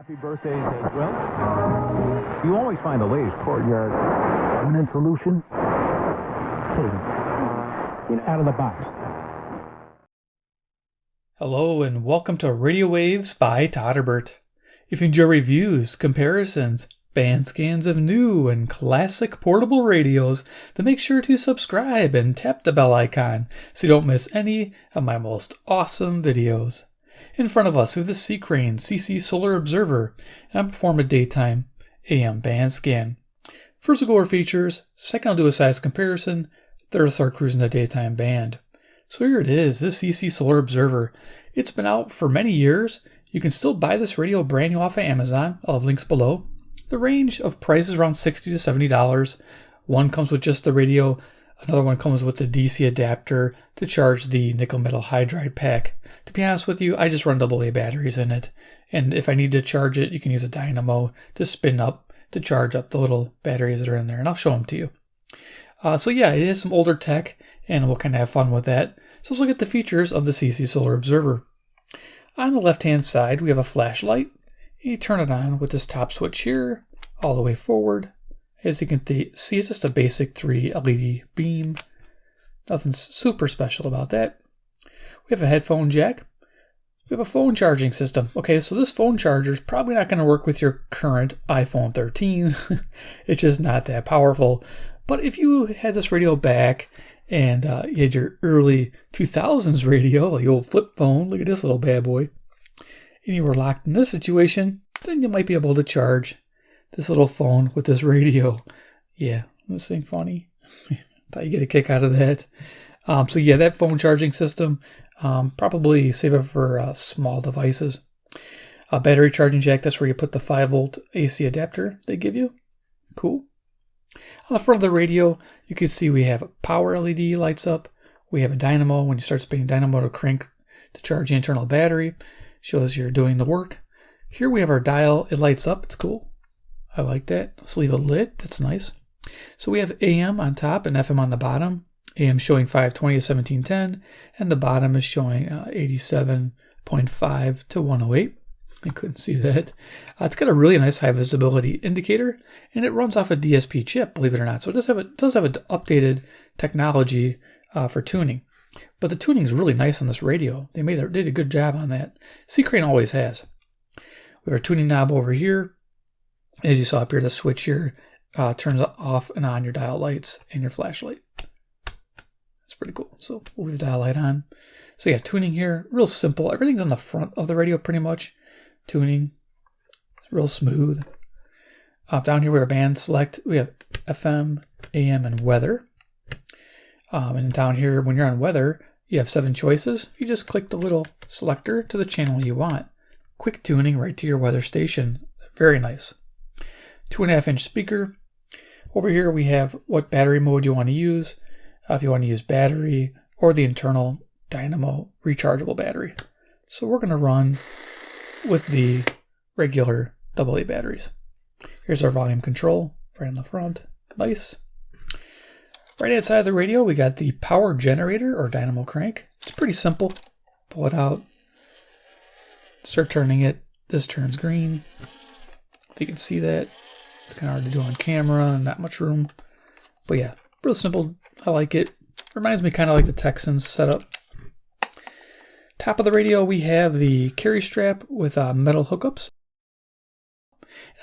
Happy birthdays as well. You always find the latest courtyard permanent solution. Out of the box. Hello and welcome to Radio Waves by Todderbert. If you enjoy reviews, comparisons, band scans of new and classic portable radios, then make sure to subscribe and tap the bell icon so you don't miss any of my most awesome videos. In front of us we have the C.Crane CC Solar Observer, and I perform a daytime AM band scan. First we'll go over features, second I'll do a size comparison, third I'll start cruising the daytime band. So here it is, this CC Solar Observer. It's been out for many years. You can still buy this radio brand new off of Amazon. I'll have links below. The range of price is around $60 to $70. One comes with just the radio. Another one comes with the DC adapter to charge the nickel metal hydride pack. To be honest with you, I just run AA batteries in it. And if I need to charge it, you can use a dynamo to spin up to charge up the little batteries that are in there. And I'll show them to you. So yeah, it is some older tech and we'll kind of have fun with that. So let's look at the features of the CC Solar Observer. On the left-hand side, we have a flashlight. You turn it on with this top switch here, all the way forward. As you can see, it's just a basic 3 LED beam. Nothing super special about that. We have a headphone jack. We have a phone charging system. Okay, so this phone charger is probably not going to work with your current iPhone 13. It's just not that powerful. But if you had this radio back and you had your early 2000s radio, the old flip phone, look at this little bad boy, and you were locked in this situation, then you might be able to charge this little phone with this radio. Yeah, this thing funny. Thought you get a kick out of that. So yeah, that phone charging system, probably save it for small devices. A battery charging jack, that's where you put the 5-volt AC adapter they give you. Cool. On the front of the radio, you can see we have a power LED lights up. We have a dynamo. When you start spinning dynamo to crank to charge the internal battery, shows you're doing the work. Here we have our dial. It lights up. It's cool. I like that. Let's leave it lit. That's nice. So we have AM on top and FM on the bottom. AM showing 520 to 1710, and the bottom is showing 87.5 to 108. I couldn't see that. It's got a really nice high visibility indicator, and it runs off a DSP chip, believe it or not. So it does have an updated technology for tuning. But the tuning is really nice on this radio. They did a good job on that. C.Crane always has. We have our tuning knob over here. As you saw up here, the switch here turns off and on your dial lights and your flashlight. That's pretty cool. So we'll leave the dial light on. So yeah, tuning here, real simple. Everything's on the front of the radio pretty much. Tuning, it's real smooth. Down here we have band select. We have FM, AM, and weather. And down here, when you're on weather, you have 7 choices. You just click the little selector to the channel you want. Quick tuning right to your weather station. Very nice. 2.5-inch speaker. Over here we have what battery mode you want to use. If you want to use battery or the internal dynamo rechargeable battery. So we're going to run with the regular AA batteries. Here's our volume control right on the front. Nice. Right outside of the radio, we got the power generator or dynamo crank. It's pretty simple. Pull it out. Start turning it. This turns green. If you can see that. It's kind of hard to do on camera, not much room. But yeah, real simple. I like it. Reminds me kind of like the Texans setup. Top of the radio, we have the carry strap with metal hookups.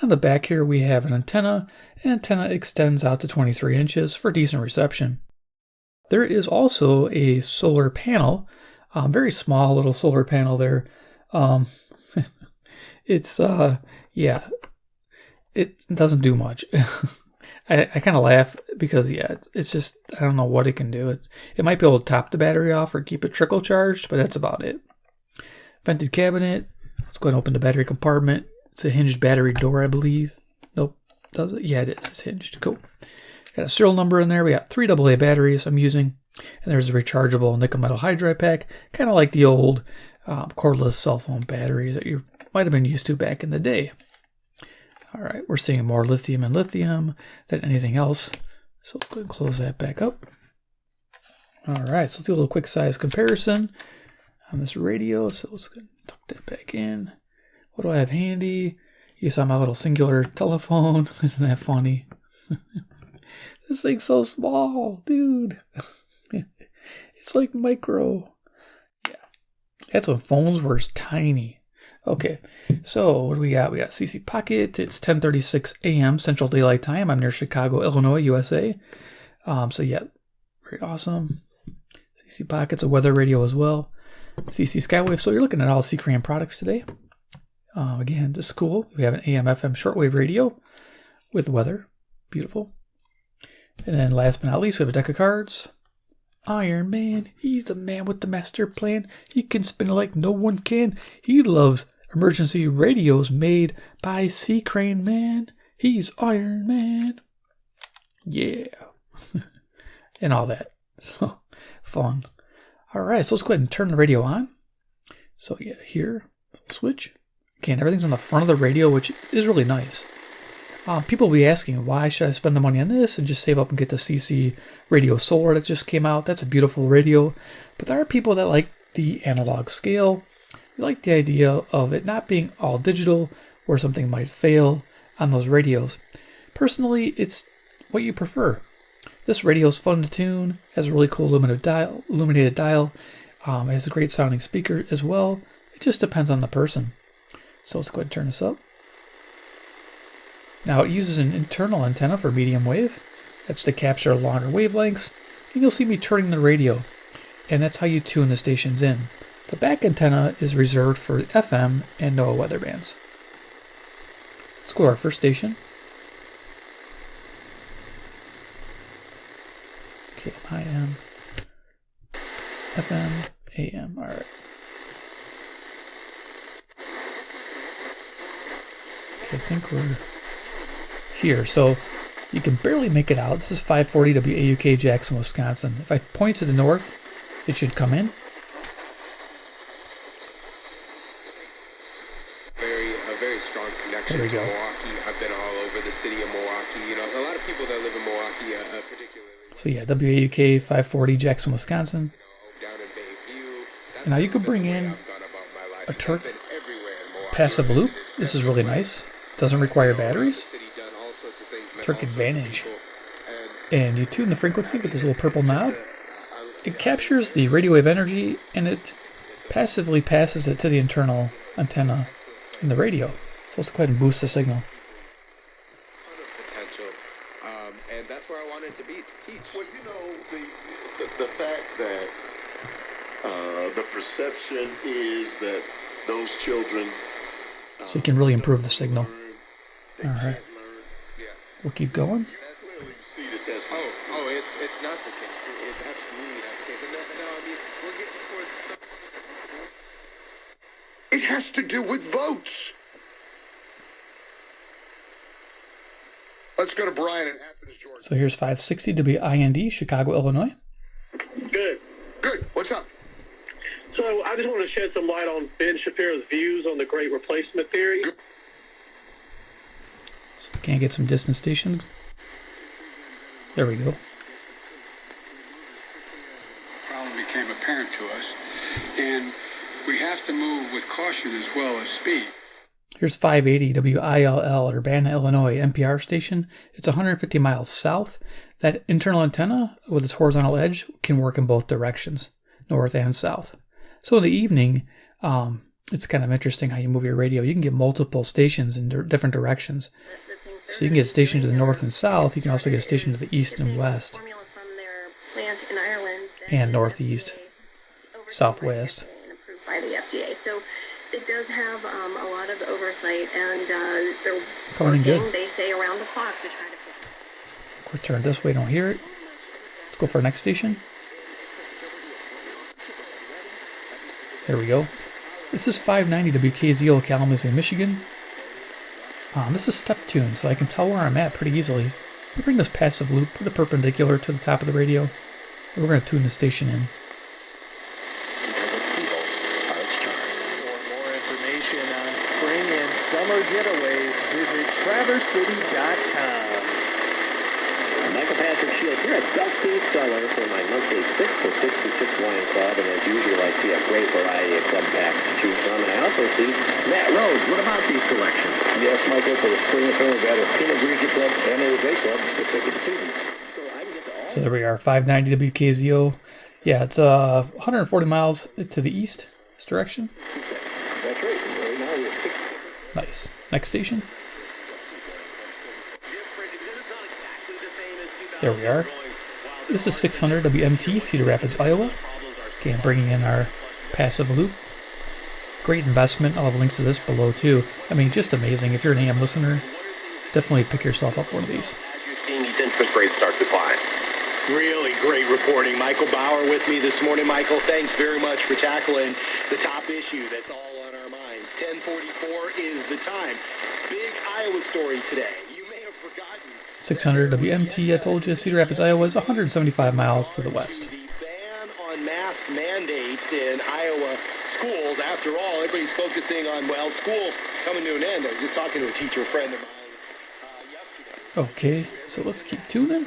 On the back here, we have an antenna. The antenna extends out to 23 inches for decent reception. There is also a solar panel, very small little solar panel there. Yeah, it doesn't do much. I kind of laugh because, yeah, it's just, I don't know what it can do. It might be able to top the battery off or keep it trickle charged, but that's about it. Vented cabinet. Let's go ahead and open the battery compartment. It's a hinged battery door, I believe. Nope. Yeah, it is. It's hinged. Cool. Got a serial number in there. We got 3 AA batteries I'm using. And there's a rechargeable nickel metal hydride pack, kind of like the old cordless cell phone batteries that you might have been used to back in the day. All right, we're seeing more lithium and lithium than anything else. So let's go ahead and close that back up. All right, so let's do a little quick size comparison on this radio. So let's go ahead and tuck that back in. What do I have handy? You saw my little singular telephone. Isn't that funny? This thing's so small, dude. It's like micro. Yeah. That's when phones were tiny. Okay. So what do we got? We got CC Pocket. It's 10:36 a.m. Central Daylight Time. I'm near Chicago, Illinois, USA. So yeah, very awesome. CC Pocket's a weather radio as well. CC Skywave. So you're looking at all C.Crane products today. Again, this is cool. We have an AM/FM shortwave radio with weather. Beautiful. And then last but not least, we have a deck of cards. Iron Man, he's the man with the master plan. He can spin it like no one can. He loves emergency radios made by C.Crane, man. He's Iron Man. Yeah. And all that. So, fun. All right, so let's go ahead and turn the radio on. So yeah, here, switch. Again, everything's on the front of the radio, which is really nice. People will be asking, why should I spend the money on this and just save up and get the CC Radio Solar that just came out? That's a beautiful radio. But there are people that like the analog scale. They like the idea of it not being all digital or something might fail on those radios. Personally, it's what you prefer. This radio is fun to tune, has a really cool illuminated dial, has a great sounding speaker as well. It just depends on the person. So let's go ahead and turn this up. Now it uses an internal antenna for medium wave. That's to capture longer wavelengths. And you'll see me turning the radio. And that's how you tune the stations in. The back antenna is reserved for FM and NOAA weather bands. Let's go to our first station. Okay, AM, FM, AM, all right. Okay, I think we're here. So you can barely make it out. This is 540 WAUK Jackson, Wisconsin. If I point to the north, it should come in. A very strong connection there we go. to Milwaukee. I've been all over the city of Milwaukee. You know, a lot of people that live in Milwaukee, particularly. So yeah, WAUK 540 Jackson, Wisconsin. Down in Bayview. And now you could bring in a Terk passive loop. This is really nice. Doesn't require batteries. Terk Advantage. And you tune the frequency with this little purple knob. It captures the radio wave energy and it passively passes it to the internal antenna in the radio. So let's go ahead and boost the signal. Potential. And that's where I wanted to be, to teach. Well, you know, the fact that the perception is that those children... So you can really improve the signal. All right. We'll keep going. It's not the case. It's absolutely not the case. And no, I mean, we're getting towards... It has to do with votes. Let's go to Brian in Athens, Georgia. So here's 560 WIND, Chicago, Illinois. Good. Good. What's up? So I just want to shed some light on Ben Shapiro's views on the Great Replacement Theory. Good. So can I get some distant stations? There we go. Problem became apparent to us, and we have to move with caution as well as speed. Here's 580 WILL, Urbana, Illinois, NPR station. It's 150 miles south. That internal antenna with its horizontal edge can work in both directions, north and south. So in the evening, it's kind of interesting how you move your radio. You can get multiple stations in different directions. So you can get a station to the north and south. You can also get a station to the east and west, and northeast, southwest. By the FDA. So it does have a lot of oversight, and they're Coming in good. They say around the clock to try to fix it. We'll turn this way, don't hear it. Let's go for our next station. There we go. This is 590 WKZO, Kalamazoo, Michigan. This is step tuned, so I can tell where I'm at pretty easily. We'll bring this passive loop, put it perpendicular to the top of the radio, and we're going to tune the station in. For more information on spring and summer getaways, visit TraverseCity.com. Michael Patrick Shields here at Dusty's Cellar for my monthly 6 for 66 wine club, and as usual I see a great variety of club packs to choose from, and I also see Matt Rose. What about these selections? Yes, my Michael, for the spring and summer event of Pinot Grigio Club and NOAA Club to take it to Stevens. So I can get to all. So there we are, 590 WKZO. Yeah, it's 140 miles to the east, this direction. That's right. Right now we have 6. Nice. Next station. There we are. This is 600 WMT, Cedar Rapids, Iowa. Okay, I'm bringing in our passive loop. Great investment. I'll have links to this below too. I mean, just amazing. If you're an AM listener, definitely pick yourself up one of these. Fifth grade start to climb. Really great reporting. Michael Bauer with me this morning. Michael, thanks very much for tackling the top issue that's all on our minds. 10:44 is the time. Big Iowa story today. You may have forgotten. 600 WMT, I told you, Cedar Rapids, Iowa is 175 miles to the west. The ban on mask mandates in Iowa schools. After all, everybody's focusing on, well, school coming to an end. I was just talking to a teacher friend of mine yesterday. Okay, so let's keep tuning.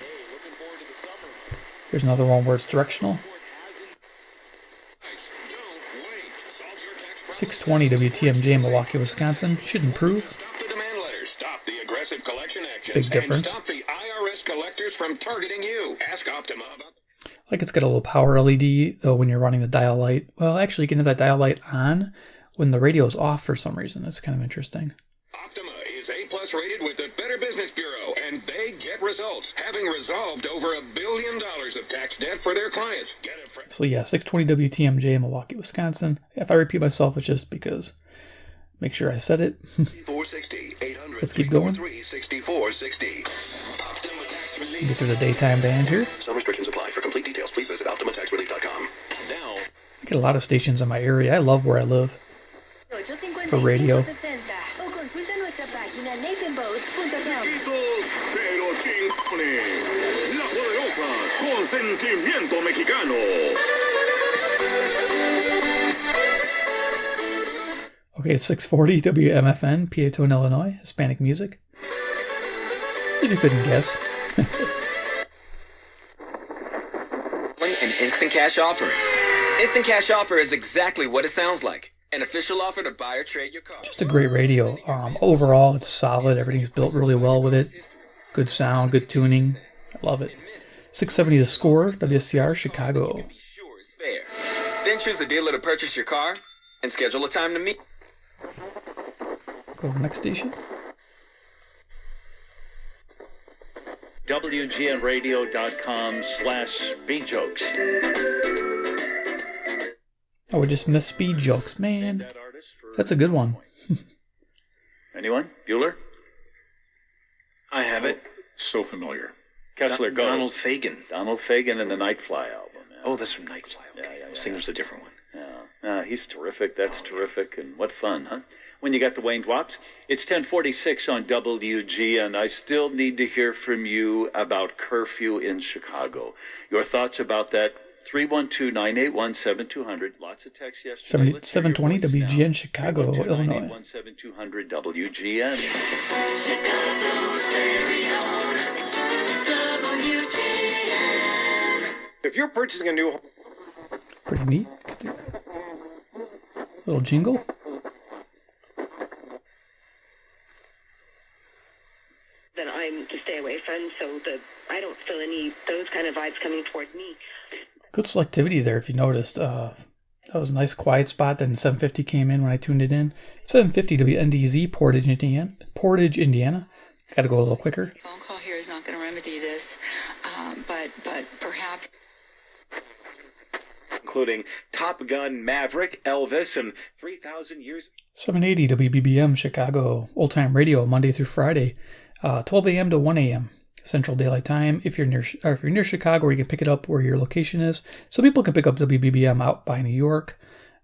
Here's another one where it's directional. 620 WTMJ, Milwaukee, Wisconsin. Should improve. Stop the demand letters. Stop the aggressive collection actions. Big difference. And stop the IRS collectors from targeting you. Ask Optima about. Like it's got a little power LED, though, when you're running the dial light. Well, actually, you can have that dial light on when the radio's off for some reason. It's kind of interesting. Optima is A+ rated with the Better Business Bureau, and they get results, having resolved over $1 billion of tax debt for their clients. Get it from. So yeah, 620 WTMJ, Milwaukee, Wisconsin. If I repeat myself, it's just because. Make sure I said it. 460 800. Let's keep going. 6460. Get through the daytime band here. Some restrictions apply. For complete details, please visit OptimaTaxRelief.com. Now, I get a lot of stations in my area. I love where I live. For radio. Okay, it's 640 WMFN, Peatone, Illinois, Hispanic music. If you couldn't guess. An instant cash offer. Instant cash offer is exactly what it sounds like. An official offer to buy or trade your car. Just a great radio. Overall, it's solid. Everything's built really well with it. Good sound, good tuning. I love it. 670 The Score, WSQR, Chicago. Be sure it's fair. Then choose a dealer to purchase your car and schedule a time to meet. Go to the next station. WGNradio.com/speedjokes. Oh, we just missed Speed Jokes. Man, that's a good one. Anyone? Bueller? I have it. So familiar. Kessler, go. Donald Fagen. Donald Fagen and the Nightfly album. Yeah. Oh, that's from Nightfly. Okay. Yeah, I was thinking it was a different one. Yeah. He's terrific. That's terrific. And what fun, huh? When you got the Wayne Dwops. It's 10:46 on WG, and I still need to hear from you about curfew in Chicago. Your thoughts about that? 312-981-7200. Lots of texts yesterday. 720 WGN, Chicago, Illinois. 981-7200 WGN. If you're purchasing a new home. Pretty neat. Little jingle. That I'm to stay away from, so I don't feel any those kind of vibes coming toward me. Good selectivity there, if you noticed. That was a nice quiet spot. Then 750 came in when I tuned it in. 750 WNDZ, Portage, Indiana. Got to go a little quicker. Phone call here is not going to remedy this, but perhaps. Including Top Gun, Maverick, Elvis, and 3,000 years. 780 WBBM, Chicago, old time radio, Monday through Friday, 12 a.m. to 1 a.m. Central Daylight Time. If you're near Chicago, you can pick it up where your location is. Some people can pick up WBBM out by New York,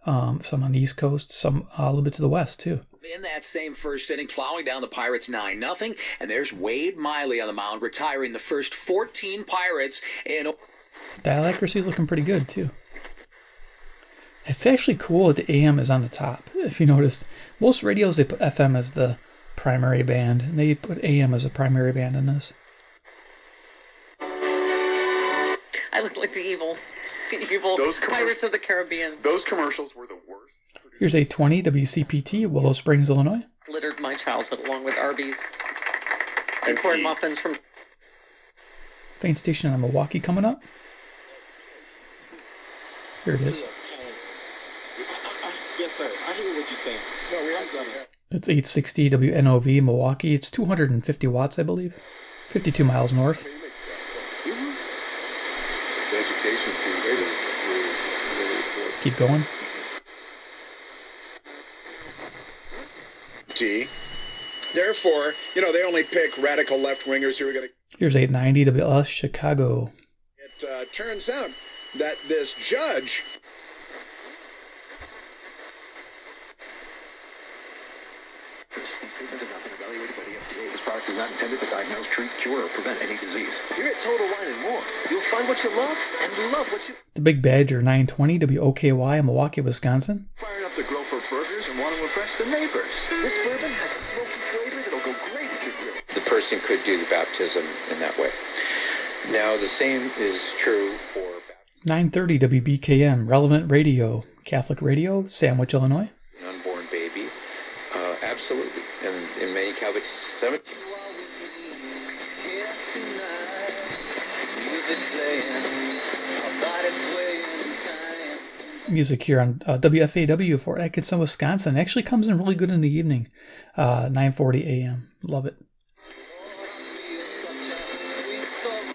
some on the East Coast, some a little bit to the west too. In that same first inning, plowing down the Pirates 9-0, and there's Wade Miley on the mound, retiring the first 14 Pirates in. Dial accuracy is looking pretty good too. It's actually cool that the AM is on the top. If you noticed, most radios they put FM as the primary band, and they put AM as a primary band in this. I look like the evil Pirates of the Caribbean. Those commercials were the worst. Here's 820 WCPT, Willow Springs, Illinois. Littered my childhood along with Arby's and corn muffins from... Train station on Milwaukee coming up. Here it is. Yes, sir. I hear what you're saying. No, we haven't done it. It's 860 WNOV Milwaukee. It's 250 watts, I believe. 52 miles north. The education piece is really important. Let's keep going. Therefore, they only pick radical left-wingers who are going to... Here's 890 WLS Chicago. It turns out that this judge... This product is not intended to diagnose, treat, cure, or prevent any disease. Here at Total Wine and More, you'll find what you love and love what you... The Big Badger 920 WOKY in Milwaukee, Wisconsin. Firing up the grill for burgers and want to impress the neighbors. This bourbon has a smoky flavor that'll go great at your grill. The person could do the baptism in that way. Now, the same is true for... 930 WBKM, Relevant Radio, Catholic Radio, Sandwich, Illinois. An unborn baby. Absolutely. And in many Catholic cemeteries... Music here on WFAW for Atkinson, Wisconsin. Actually comes in really good in the evening. 9:40 a.m. Love it.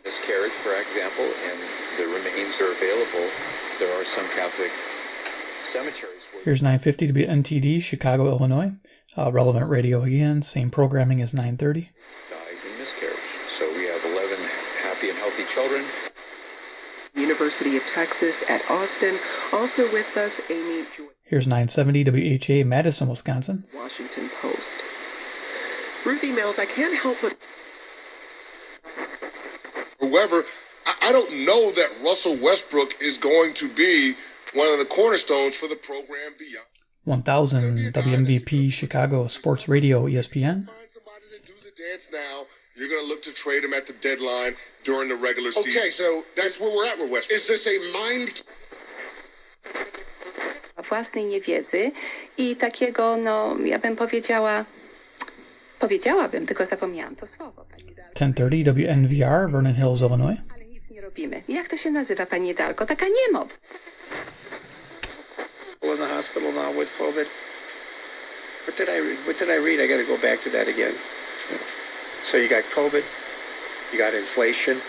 Miscarriage, for example, and the remains are available. There are some Catholic cemeteries where... Here's 950 WNTD, Chicago, Illinois. Relevant Radio again. Same programming as 930. Died in miscarriage. So we have 11 happy and healthy children. University of Texas at Austin. Also with us, Amy Joy. Here's 970 WHA, Madison, Wisconsin. Washington Post. Ruth emails, I can't help but... However, I don't know that Russell Westbrook is going to be one of the cornerstones for the program beyond. 1000 WMVP, Chicago Sports Radio, ESPN. Find somebody to do the dance now. You're going to look to trade him at the deadline during the regular season. Okay, so that's where we're at with Westbrook. Is this a mind... Własnej niewiedzy i takiego, ja bym powiedziałabym, tylko zapomniałam to słowo. 1030 WNVR, Vernon Hills, Illinois. Ale nic nie robimy. Jak to się nazywa, pani Dalko? Taka niemoc. In the hospital now with COVID. What did I read? I got to go back to that again. So you got COVID, you got inflation.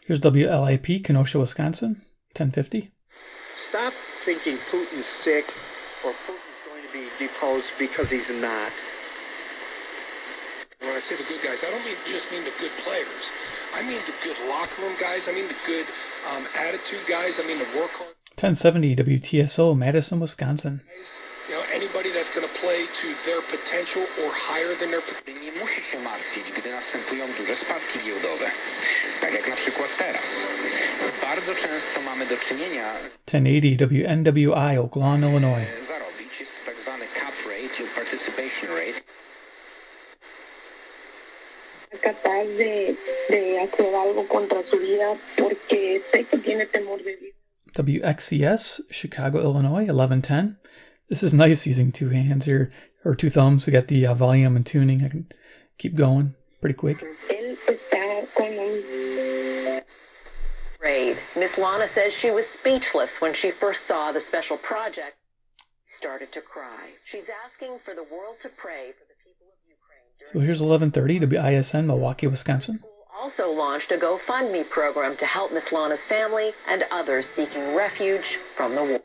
Here's WLIP, Kenosha, Wisconsin, 1050. Stop thinking Putin's sick or Putin's going to be deposed because he's not. When I say the good guys, I don't just mean the good players. I mean the good locker room guys. I mean the good attitude guys. I mean the work hard. 1070 WTSO, Madison, Wisconsin. Anybody that's going to play to their potential or higher than their potential. Nie musi się martwić, gdy następują duże spadki giełdowe. Tak jak na przykład teraz. Bardzo często mamy do czynienia... 1080 WNWI, Oak Lawn, Illinois. Zarobić jest tak zwany cap rate lub participation rate. Capaz de hacer algo contra su vida porque sé que tiene temor de Dios. WXCS, Chicago, Illinois, 1110. This is nice using two hands here, or two thumbs. We got the volume and tuning. I can keep going pretty quick. Miss Lana says she was speechless when she first saw the special project. She started to cry. She's asking for the world to pray for the people of Ukraine. So here's 1130 WISN, Milwaukee, Wisconsin. Also launched a GoFundMe program to help Miss Lana's family and others seeking refuge from the war.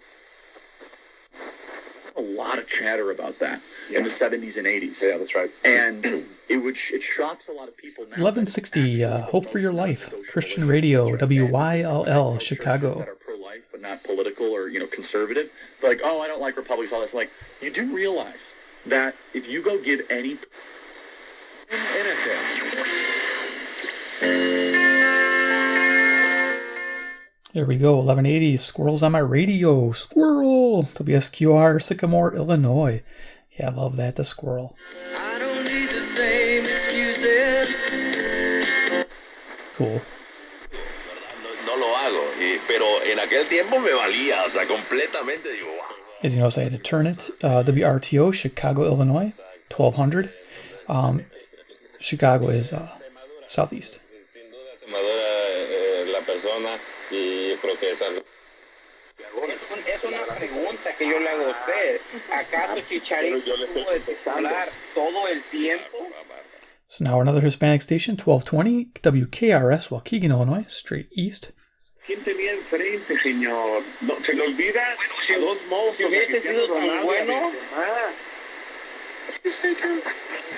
A lot of chatter about that in the 70s and 80s. Yeah, that's right. And it shocks a lot of people now. 1160, Hope for Your Life, Christian Radio, WYLL, Chicago. That are pro-life but not political or conservative. They're like, I don't like Republicans, all this. Like, you do realize that if you go give any There we go, 1180, Squirrels on My Radio, Squirrel, WSQR, Sycamore, Illinois. Yeah, I love that, the squirrel. I don't need the same excuses. Cool. No lo hago, pero en aquel tiempo me valía, completamente, digo, wow. As you notice, I had to turn it. WRTO, Chicago, Illinois. 1200. Chicago is southeast. Es una pregunta que yo le hago a usted. ¿Acaso Chicharito pudo titular todo el tiempo? So now another Hispanic station, 1220, WKRS, Waukegan, Illinois, straight east. ¿Quién tenía enfrente, señor? No, ¿se le olvida? A dos modos, si hubiese sido tan bueno.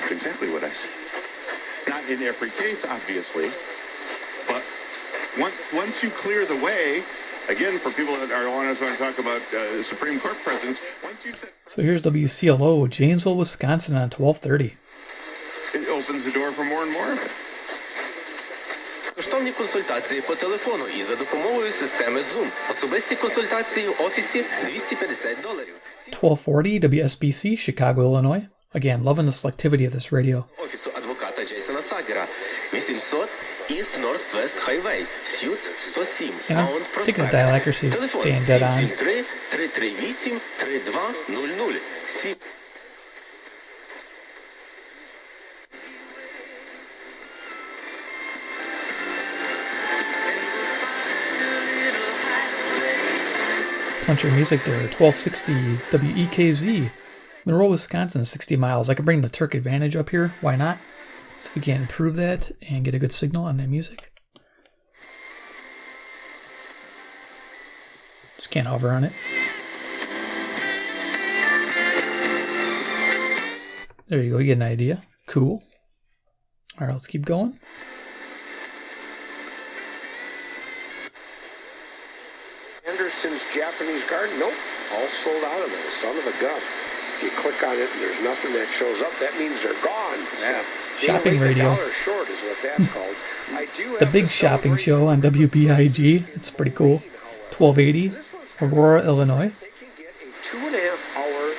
Exactly what I said. Not in every case, obviously, but once you clear the way, again, for people that want to talk about Supreme Court presidents, once you said... So here's WCLO, Janesville, Wisconsin on 1230. It opens the door for more and more of it. Коштовні консультації по телефону і за допомогою системи Zoom. Особисті консультації в офісі $250. 1240 WSBC, Chicago, Illinois. Again, loving the selectivity of this radio. Офісу адвоката Джейсона Сагера. 800 East Northwest Highway, Suite 107. And I'm taking the dial accuracy is staying dead on. 338-3200. Country music there, 1260 WEKZ, Monroe, Wisconsin, 60 miles. I can bring the Terk Advantage up here. Why not? So we can improve that and get a good signal on that music. Just can't hover on it. There you go, you get an idea. Cool. All right, let's keep going. Anderson's Japanese garden, nope, all sold out of there. Son of a gun. If you click on it and there's nothing that shows up, that means they're gone. Yeah. Shopping radio. $1 short is what that's called. I do the big shopping show on WBIG. It's pretty cool. 1280, Aurora, Illinois. 2.5-hour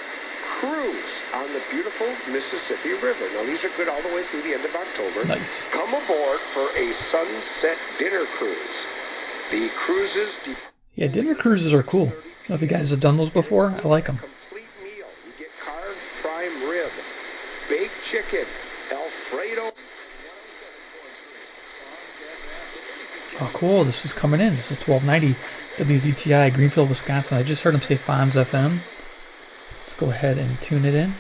cruise on the beautiful Mississippi River. Now, these are good all the way through the end of October. Nice. Come aboard for a sunset dinner cruise. The cruises... Yeah, dinner cruises are cool. I don't know if you guys have done those before. I like them. Complete meal. You get carved prime rib, baked chicken, Alfredo. Oh, cool. This is coming in. This is 1290 WZTI, Greenfield, Wisconsin. I just heard him say Fonz FM. Let's go ahead and tune it in.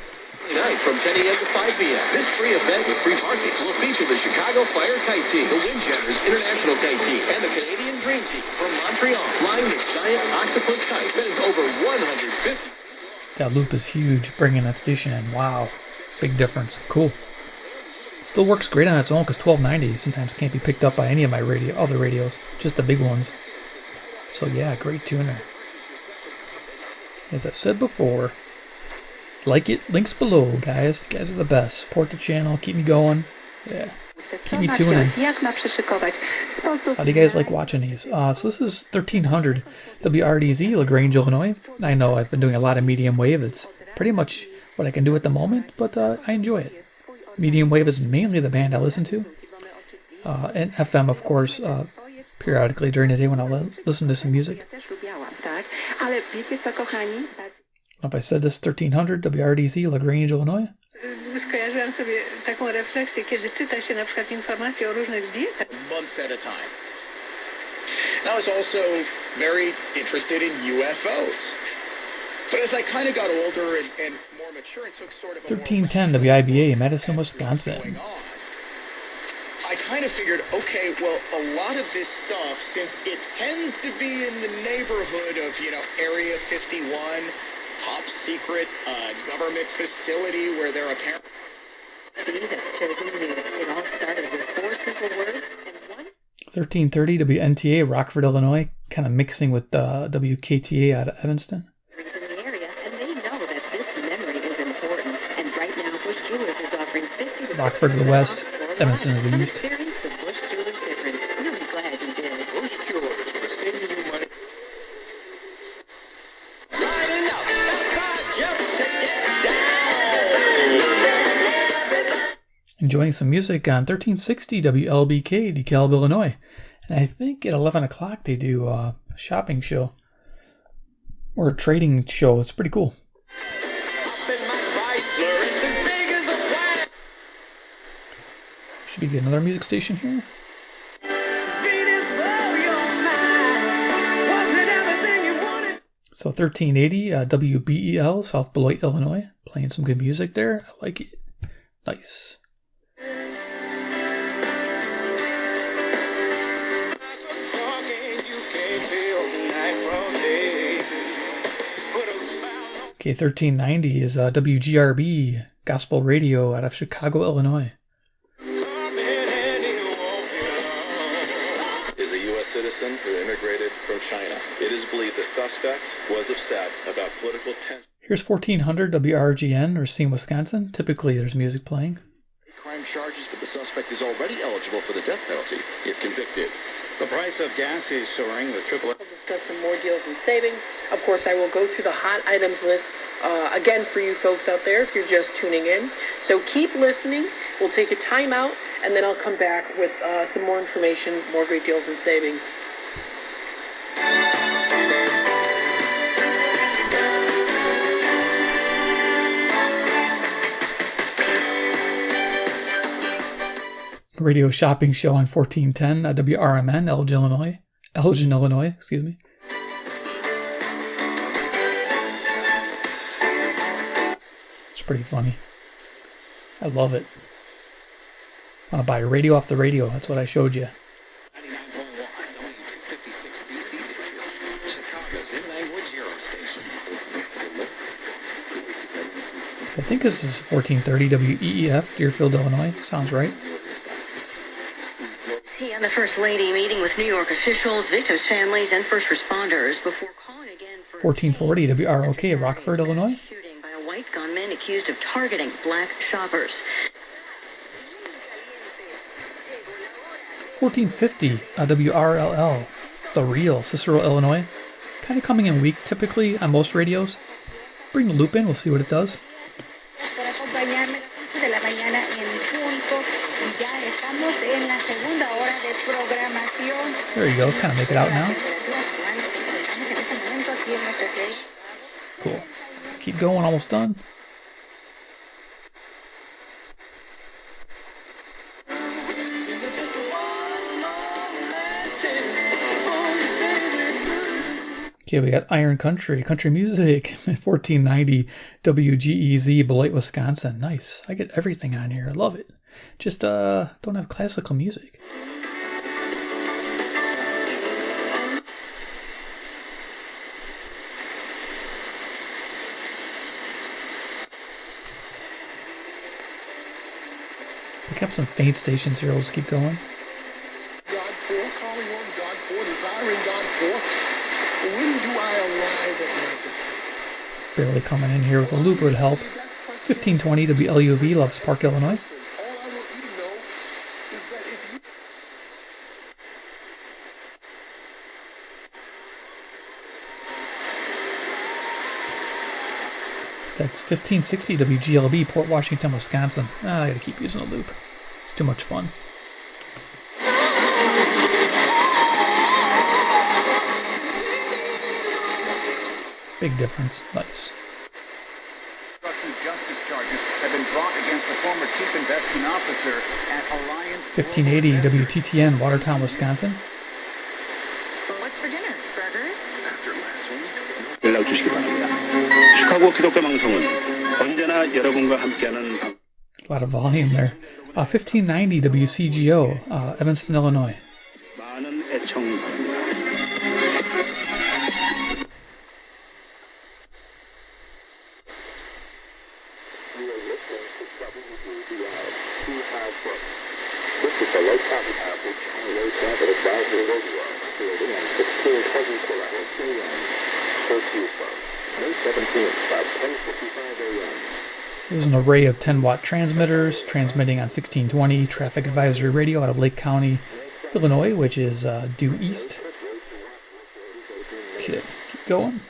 Tonight from 10 a.m. to 5 p.m. This free event with free parking will feature the Chicago Fire Kite Team, the Windjammers International Kite Team, and the Canadian Dream Team from Montreal, flying the giant octopus kite that is over 150. That loop is huge, bringing that station in. Wow. Big difference. Cool. Still works great on its own because 1290 sometimes can't be picked up by any of my other radios, just the big ones. So yeah, great tuner. As I've said before, like it, links below, guys. You guys are the best. Support the channel, keep me going. Yeah, keep me tuning. How do you guys like watching these? So this is 1300 WRRZ, LaGrange, Illinois. I know I've been doing a lot of medium wave. It's pretty much what I can do at the moment, but I enjoy it. Medium wave is mainly the band I listen to. And FM, of course, periodically during the day when I listen to some music. If I said this, 1300 WRRZ, LaGrange, Illinois. Months at a time. And I was also very interested in UFOs. But as I kind of got older and more mature and took sort of a 1310 WIBA, Madison, Wisconsin. I kind of figured, okay, well, a lot of this stuff, since it tends to be in the neighborhood of, Area 51, top secret government facility where they're apparently... It all started with 4 simple words and one... 1330 WNTA, Rockford, Illinois, kind of mixing with WKTA out of Evanston. Rockford to the west, Evanston to the east. Enjoying some music on 1360 WLBK, DeKalb, Illinois. And I think at 11 o'clock they do a shopping show. Or a trading show. It's pretty cool. Should we get another music station here? So 1380 WBEL, South Beloit, Illinois. Playing some good music there. I like it. Nice. Okay, 1390 is WGRB, Gospel Radio out of Chicago, Illinois. Is a U.S. citizen who immigrated from China. It is believed the suspect was upset about political tension. Here's 1400 WRGN, Racine, Wisconsin. Typically, there's music playing. Crime charges, but the suspect is already eligible for the death penalty if convicted. The price of gas is soaring. The AAA. We'll discuss some more deals and savings. Of course, I will go through the hot items list again for you folks out there if you're just tuning in. So keep listening. We'll take a time out, and then I'll come back with some more information, more great deals and savings. Radio shopping show on 1410 WRMN, Elgin, Illinois, excuse me. It's pretty funny. I love it. Want to buy a radio off the radio? That's what I showed you. I think this is 1430 WEEF, Deerfield, Illinois. Sounds right. He and the First Lady meeting with New York officials, victims' families, and first responders before calling again for 1440 WRLK, Rockford, Illinois. shooting by a white gunman accused of targeting black shoppers. 1450 WRLL, The Real, Cicero, Illinois. Kind of coming in weak typically on most radios. Bring the loop in, we'll see what it does. There you go, kind of make it out now. Cool. Keep going, almost done. Okay, we got Iron Country, country music, 1490 WGEZ, Beloit, Wisconsin. Nice. I get everything on here. I love it. Just don't have classical music. Pick up some faint stations here. We'll just keep going. God 4, calling on God 4, desiring God 4. When do I arrive at my destination? Barely coming in here with a loop would help. 1520 WLUV, Loves Park, Illinois. That's 1560 WGLB, Port Washington, Wisconsin. I gotta keep using a loop. It's too much fun. Big difference. Nice. Justice charges have been brought against the former chief investing officer at Alliance. 1580 WTTN, Watertown, Wisconsin. What's for dinner? Burgers? 연락 주시기 바랍니다. 시카고 기독교 방송은 언제나 여러분과 함께하는 방. A lot of volume there. 1590 WCGO, Evanston, Illinois. 많은 애청 바랍니다. This is the low copy average on low traffic advisory radio. Fielding on 1620 kHz May 17th, about 10:55 a.m. There's an array of 10-watt transmitters transmitting on 1620 traffic advisory radio out of Lake County, Illinois, which is due east. Okay, keep going.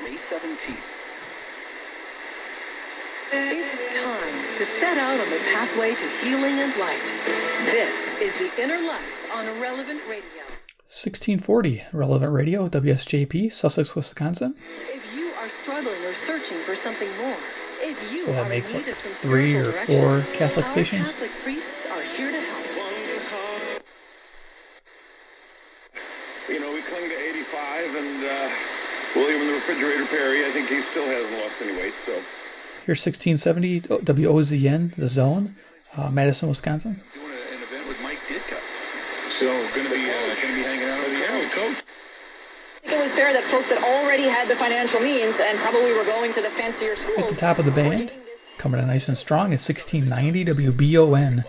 May 17th. It's time to set out on the pathway to healing and light. This is the Inner Life on Relevant Radio. 1640 Relevant Radio, WSJP, Sussex, Wisconsin. If you are struggling or searching for something more, So that makes like 3 or 4 Catholic stations. Catholic priests are here to help. You know, we clung to 85, and William in the Refrigerator Perry, I think he still hasn't lost any weight, so. Here's 1670 WOZN, the zone, Madison, Wisconsin. Doing an event with Mike Ditka. So, going to be hanging out over the air with Coach. It was fair that folks that already had the financial means and probably were going to the fancier schools. At the top of the band, coming in nice and strong, is 1690 WBON,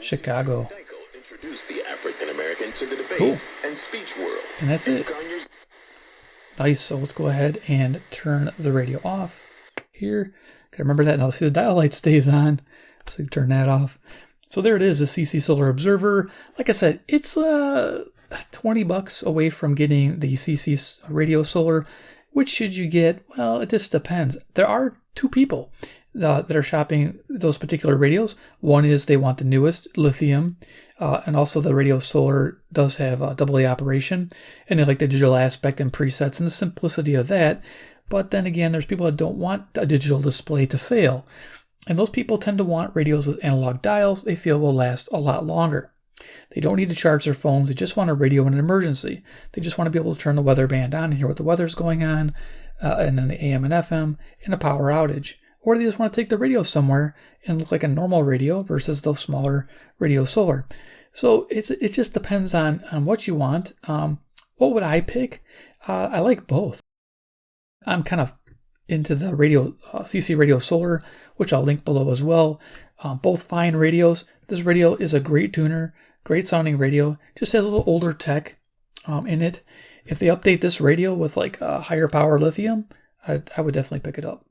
Chicago. The African American to the debate Cool. and speech world. And that's it. Nice, so let's go ahead and turn the radio off here. Gotta remember that. Now, see, the dial light stays on, so you turn that off. So there it is, the CC Solar Observer. Like I said, it's $20 away from getting the CC Radio Solar. Which should you get? Well, it just depends. There are 2 people that are shopping those particular radios. One is they want the newest lithium, and also the Radio Solar does have a AA operation, and they like the digital aspect and presets and the simplicity of that. But then again, there's people that don't want a digital display to fail. And those people tend to want radios with analog dials they feel will last a lot longer. They don't need to charge their phones. They just want a radio in an emergency. They just want to be able to turn the weather band on and hear what the weather's going on, and then the AM and FM in a power outage. Or they just want to take the radio somewhere and look like a normal radio versus those smaller Radio Solar. So it just depends on what you want. What would I pick? I like both. I'm kind of into the CC Radio Solar, which I'll link below as well. Both fine radios. This radio is a great tuner, great sounding radio. Just has a little older tech in it. If they update this radio with like a higher power lithium, I would definitely pick it up.